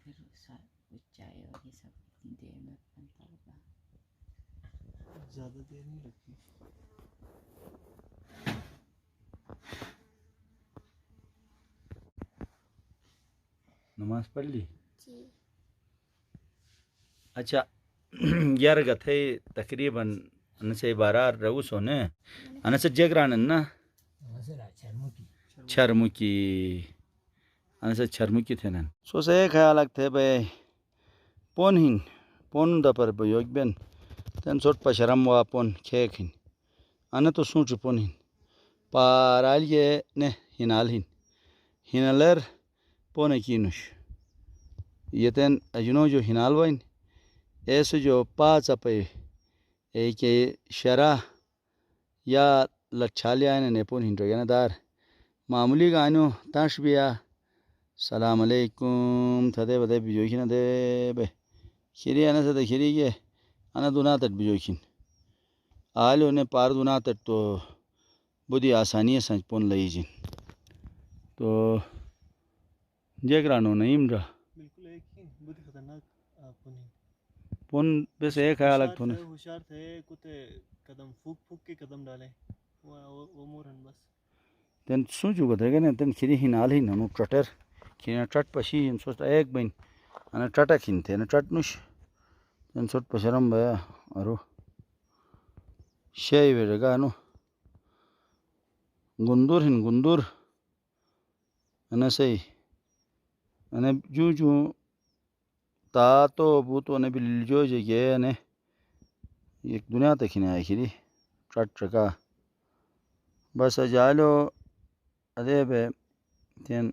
फिर कुछ चाय और ये सब कितनी देर में बनता होगा? ज़्यादा देर नहीं लगती। नमाज पढ़ ली? जी। अच्छा यार गथे तकरीबन अनसे 12 रहू सोने अनसे जगरान ना चरमुकी अनसे चरमुकी थे नन सो से ख्याल थे बे पोन दपर बयोग बेन तन सोट पशरम वा पोन खेखिन अन तो सूच पोन पाराल ये ने हिनालर पोने कीनुश ये तेन अजुनो जो हिनाल वाइन ऐसे जो पाँच अपे एक शरा या लच्छालिया ने पोन हिंटो या दार मामूली गानो ताशबिया सलाम अलैकुम थदे बदे बिजोखिन दे बे खिरी अना से खिरी के अना दुना तट बिजोखिन आलो ने पार दुना तट तो बुद्धि आसानी है संच पोन लईजिन तो जगरानो नहीं रहा बिल्कुल एक ही बहुत खतरनाक पोन बस एक ख्याल थोने होशियार थे कुते कदम फूक के कदम डाले वो मोरन बस तेन सोचू बता ना तेन खिरी हिनाल ही ननु ट्रटर खिना ट्रट पशी इन सोचता एक बइन अना ट्रटा खिनते ना ट्रटनुश तेन सोट पशरम बया अरो शेय वेगा नु गुंदूर अना सही अने जू ता तो बूतो ने बिल्जो जगे ने एक दुनिया तक ही आई खिरी ट्रट का बस जालो अदे बे तेन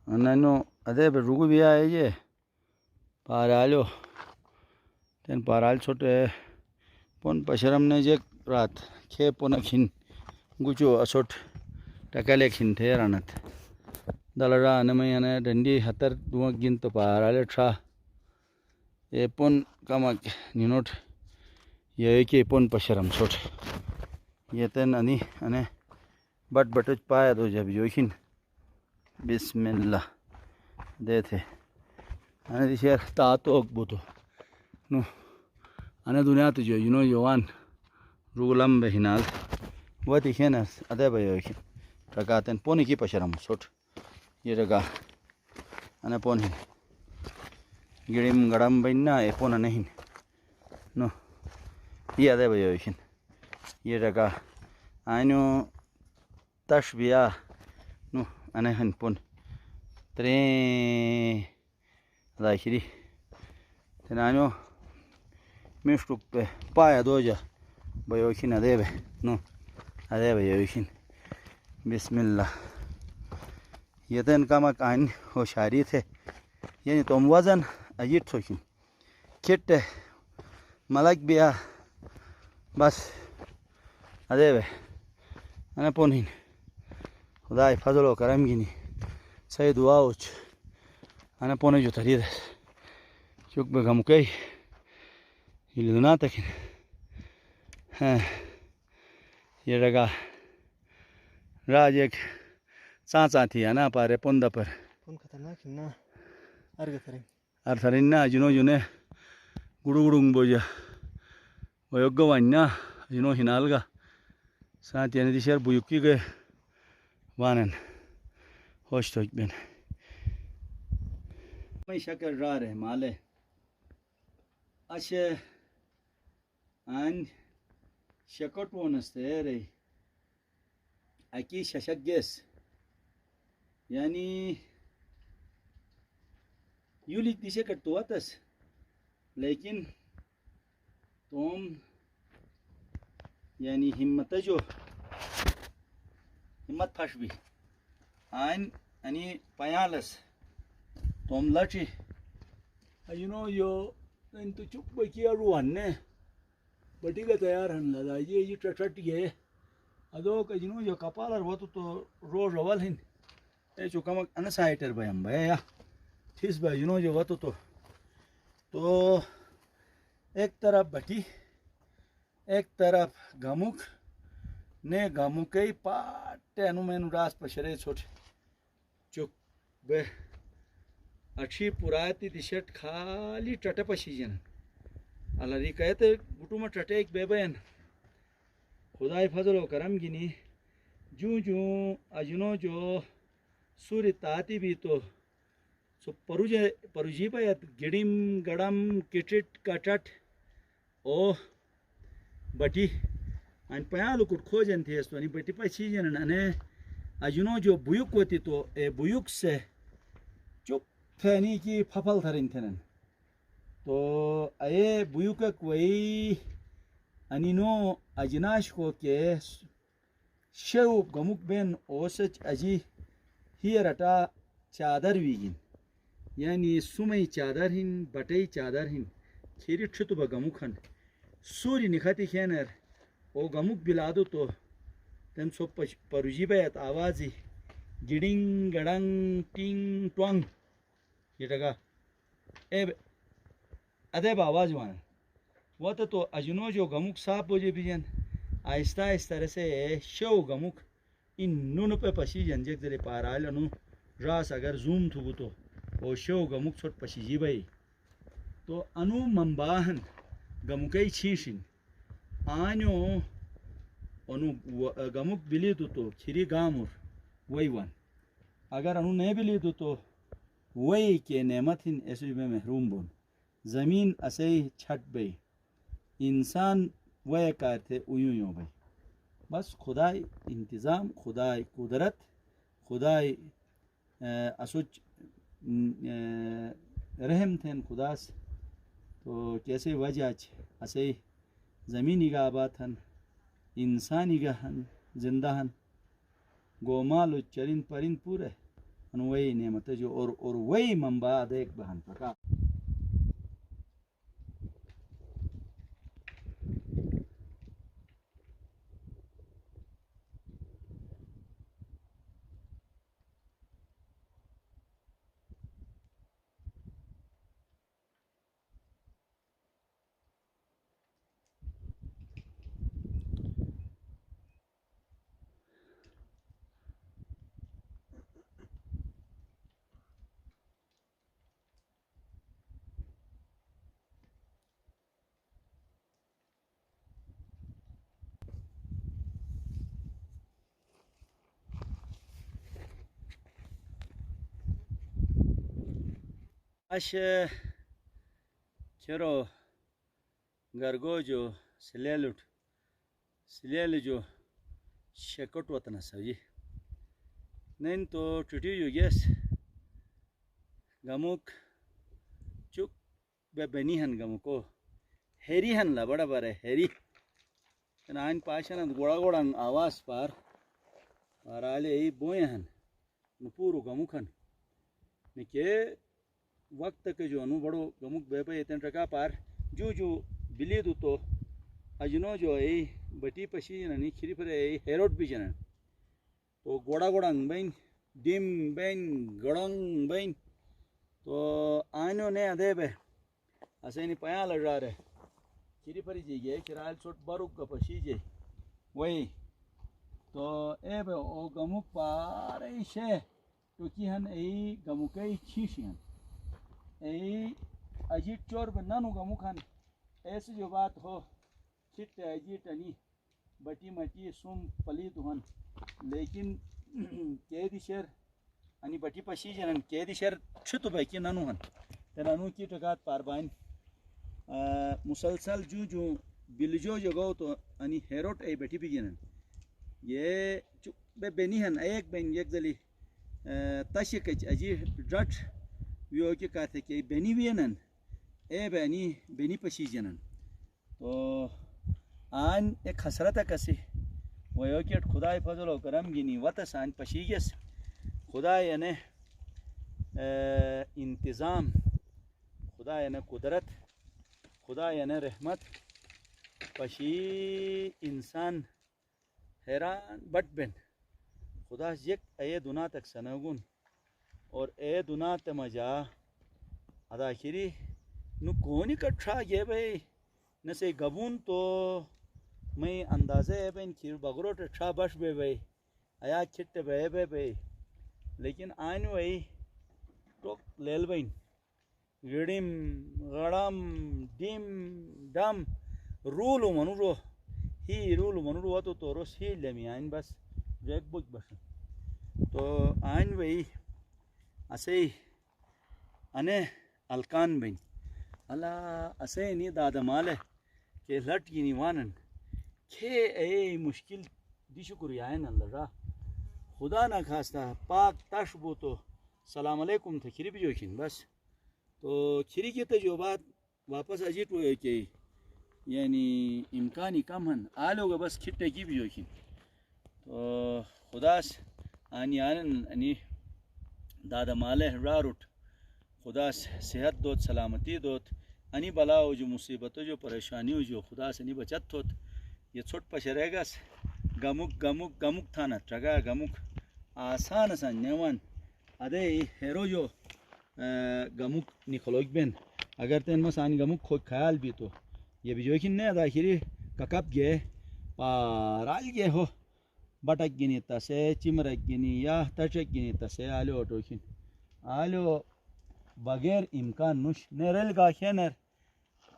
अननो अदे बे रुगु भी आए ये पारालो तेन पाराल छोटे पोन पशरम ने जे रात खे पोना खिन गुचो असोट टकले खिन थे रानत दलरा अनमय अने डंडी हतर दुआ गिन तो पाराले ट्रा ए पोन कमक निनोट ये के पोन पशरम छोट ये तेन अनि अने बट पाया दो जब जोखिन बिस्मिल्लाह दे थे अने दिशेर तातो बुतो नु अने दुनिया तो जो युनो योवान रुगलम बहिनाल वो दिखेना अदे बयोखिन रगातन पोनी की पशरम सोट ये रगा अने पोन गिड़िम गड़म बन्ना ए पोन नहीं नो ये अदे बयोखिन ये रगा आइनो तशबिया नु अने हन पोन त्रे लाखिरी तेनानो मिस्टुक पे पाया दोजा बयोखिन अदेबे नु अदेबे योखिन बिस्मिल्लाह ये तेन कामा कान होशारी थे यानी तुम वजन अजीत थोखिन किट मलक बिया बस अदेबे अने पोनिन खुदाई फजलो करम गिनी सही दुआ उच अने पोने जो तरीद चुक बेगम कई इलुना तकिन हाँ ये रगा राज एक चाचा थी है ना पारे पोंदा पर पोन खतरनाक ना अर्थरिन ना जुनो जुने गुड़ुंग बोजा वयोग्य वान्ना जुनो हिनालगा साथ यानी दिशेर बुयुकी गए वानन होश तो बेन मैं शकर रा रहे माले अच्छे आन शकट वनस्ते रे अकी शशक गेस यानी यूलिक दिशे करतो आतस लेकिन तुम यानी हिम्मत फश भी आन अनि पयालस तुम लची अयुनो यो तो चुप बकिया रुहन ने बटिगा तैयार हन लदा ये टट ये अदो कजिनो यो कपालर वो तो रो रवल हिन ए चुकमक अनसाइटर भयम भया थिस भाई युनो जो वो तो एक तरफ बटी एक तरफ गमुक ने गमुक पाटे अनुमेनु रास पशरे छोटे चुक बे अच्छी पुराती दिशट खाली टट पशीजन अल्लाह कहते गुटू में टटे एक बेबन खुदाई फजल करम गिनी जूं जूं अजनो जो सूर्य ताती भी तो सो परुजी पयत गिड़िम गड़म किटिट कटट ओ बटी आणि पयालु कुट खोजन थे तो बटी पशीजन अने अजनो जो बुयुक होती तो ए बुयुक से चुप फैनी की फफल थरिन थेनन तो अये बुयुक कोई अनिनो अजनाश को के शेव गमुक बेन ओसच अजी ही रटा चादर वीगिन यानी सुमई चादर हिन बटई चादर हिन खीरी ठुत ब गमुखन सूर्य निखती खेनर ओ गमुक बिलादो तो तन सो परुजी बयत आवाजी गिडिंग गडंग टिंग ट्वांग ये टगा ए अदे आवाज वन वो तो अजनो जो गमुक साफ बोझे बिजन आहिस्ता इस तरह से शो गमुक इन नून पे पशी जंजक जरे पाराल अनु रास अगर जूम थुगु तो ओ शो गमुक छोट पशी भाई तो अनु मंबाहन गमुकई छीशिन आनो अनु गमुक बिली तो खिरी गामुर वही वन अगर अनु नहीं बिली तो वही के नेमत हिन ऐसे में महरूम बोन ज़मीन असई छट बई इंसान वह कार थे उयूं यो भाई बस खुदाई इंतज़ाम खुदाई कुदरत खुदाई असुच रहम थे खुदास तो कैसे वजह असे ज़मीनी का आबाद हन इंसानी का हन जिंदा हन गोमाल चरिन परिन पूरे वही नेमत जो और वही मंबा देख बहन पका अश चरो गरगो जो सिलेल जो शेकट वतन सजी नहीं तो टूटी यू गेस गमुक चुक बेबनी हन गमुको हेरी हन ला बड़ा बड़े हेरी आन पाशन गोड़ा गोड़ा आवास पार और आले बोए हन पूरो गमुखन निके वक्त के जो अनु बड़ो गमुक बेबे इतन टका पार जो जो बिली दो तो अजनो जो है बटी पशी ननी खिरी पर हेरोट भी जन तो गोड़ा गोड़ा बैन डिम बैन गड़ंग बैन तो आनो ने अदे बे असे नहीं पया लड़ रहा रे खिरी पर जी गए किराल छोट बारूक का पशी जे वही तो ए बे ओ गमुक पार शे तो कि हन ए गमुकई छीशियन ए अजीत चोर बनानु गमुखन ऐसी जो बात हो चिट अजीत अनी बटी मटी सुम पली तुहन लेकिन केदी शेर अनि बटी पशी जनन केदी शेर छुत बाकी ननु हन तनु की टकात पारबाइन मुसलसल जू जू बिलजो जगो तो अनि हेरोट ए बटी भी जनन ये बे बेनी हन एक बेन एक जली तशिक अजी डट वियो के कहते कि बेनी वियनन ए बेनी बेनी पशी जनन तो आन एक हसरत कसे वयो के खुदाई फजल करम गिनी वतस आन पशी गेस खुदा यानी इंतज़ाम खुदा यानी कुदरत खुदा यानी रहमत पशी इंसान हैरान बट बेन खुदा एक ए दुना तक सनगुन और ए दुना तमजा अदाखिरी नु कोनी कट्ठा ये भाई न से गबून तो मैं अंदाज़े है भाई खीर बगरो टट्ठा बश बे भाई आया खिट बे बे भाई लेकिन आन वही टोक लेल बइन गिडिम गड़म डिम डम रूल मनुरो ही रूल मनुरो तो तोरोस ही लेमी आइन बस रेक बुक बस तो आइन वही असे अने अलकान बइन अला असे नी दादा माले के लट गिनी वानन खे ए मुश्किल दी शुक्र आइन अल्लाह खुदा ना खास्ता पाक तश बो तो सलाम अलैकुम थे खिरी भी जोखिन बस तो खिरी की तजुबात वापस अजीत हुए कि यानी इम्कानी कम हन आलोगा बस खिट्टे की भी जोखिन तो खुदास आनी आनी दादा माले रारुट खुदास सेहत दोत सलामती दोत अनि बलाओ जो मुसीबतों जो परेशानियों जो खुदास अनि बचत होत ये छोट पशरेगस गमुक गमुक गमुक था ना ट्रगा गमुक आसान आसान नेवन अदे हेरो जो गमुक निकलोग बेन अगर तेन मसान गमुक खोज ख्याल भी तो ये भी जोखिन ने आखिरी ककप गे पाराल गे हो बटक गिनी तसे चिमरक गिनी या तचक गिनी तसे आलो टोखिन आलो बगैर इम्कान नुश नेरल का खेनर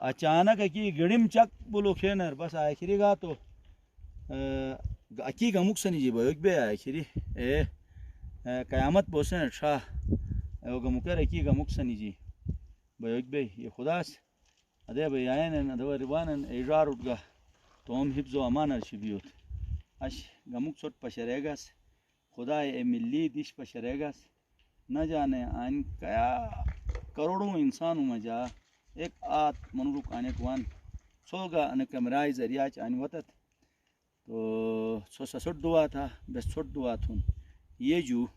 अचानक की गिड़िम चक बुलो खेनर बस आखिरी गा तो अकी गमुक सनी जी बयोग बे आखिरी ए क़यामत बोसन शाह ओ गमुकर अकी गमुक सनी जी बयोग बे ये खुदास अदे बयान अदव रिवान इजार उठगा तो हम हिफ्ज़ व अमान अर्शिबियोत अश गमुक छोट पशरेगस खुदा ए मिली दिश पशरेगस न जाने आन क्या करोड़ों इंसानों में जा एक आत मनुरुक आने कुआन सोगा अन कमराई जरिया आन वतत तो सो ससुट दुआ था बस छोट दुआ थून ये जू